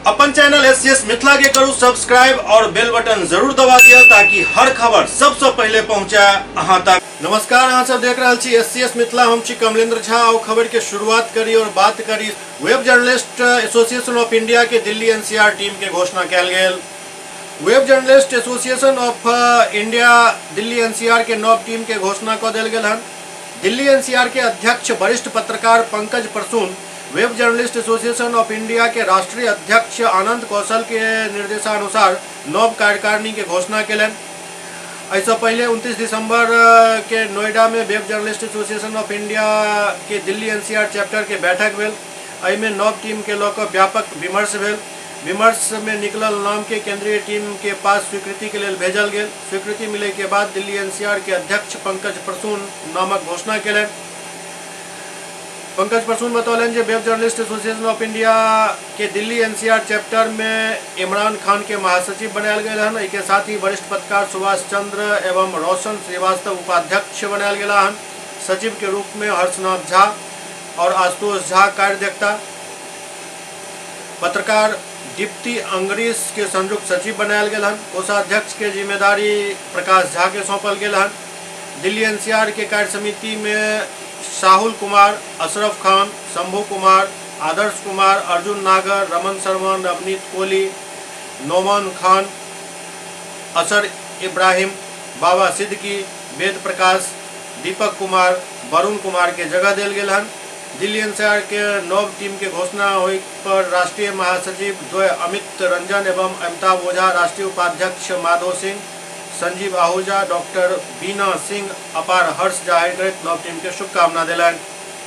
अपन channel SCS Mithila के करू subscribe और बेल बटन जरूर दबा दिया ताकि हर खबर सबसे पहले पहुंचे अहां तक। नमस्कार, अहां सब देख रहल छी एससीएस मिथिला। हम छी कमलेंद्र झा और खबर के शुरुआत करी और बात करी web journalist association of India के दिल्ली एनसीआर टीम के घोषणा कल गेल। Web journalist association of India Delhi NCR के नव टीम के घोषणा क देल गेल हन। दिल्ली एनसीआर के अध्यक्ष वरिष्ठ पत्रकार Pankaj Prasoon web journalist association of India के राष्ट्रीय अध्यक्ष आनंद कौशल के निर्देशानुसार नव कार्यकारिणी के घोषणा कलन। ऐसा पहले 29 दिसंबर के नोएडा में web journalist association of India के दिल्ली एनसीआर चैप्टर के बैठक भेल। एहिमे नव टीम के लऽ कऽ व्यापक विमर्श भेल। विमर्श में निकलल नाम के केंद्रीय टीम के पास स्वीकृति के लिए भेजल गेल। स्वीकृति मिले के बाद दिल्ली एनसीआर के अध्यक्ष पंकज प्रसून नामक घोषणा कलन। पंकज प्रसून बतौलन जे web journalist association of India के दिल्ली एनसीआर चैप्टर में इमरान खान के महासचिव बनायल गए हन। इसके साथ ही वरिष्ठ पत्रकार सुभाष चंद्र एवं रोशन श्रीवास्तव उपाध्यक्ष बनायल गया हन। सचिव के रूप में हर्षनाथ झा और आशुतोष झा कार्य देखता। पत्रकार दीप्ति अंगरीश के संयुक्त सचिव बनायल गए हन। कोषाध्यक्ष के जिम्मेदारी प्रकाश झा के सौंपल गए हन। दिल्ली एनसीआर के कार्य समिति में शाहुल कुमार, अशरफ खान, शंभू कुमार, आदर्श कुमार, अर्जुन नागर, रमन शर्मा, नवनीत कोहली, नोमान खान, असर इब्राहिम, बाबा सिद्दीकी, वेद प्रकाश, दीपक कुमार, वरुण कुमार के जगह दिल गेल हन। दिल्ली एनसीआर के नव टीम के घोषणा होने पर राष्ट्रीय महासचिव द्वय अमित रंजन एवं अमिताभ ओझा, राष्ट्रीय उपाध्यक्ष माधव सिंह, संजीव आहूजा, डॉक्टर बीना सिंह अपार हर्ष जाहिर करत नव टीम के शुभकामना दिलन।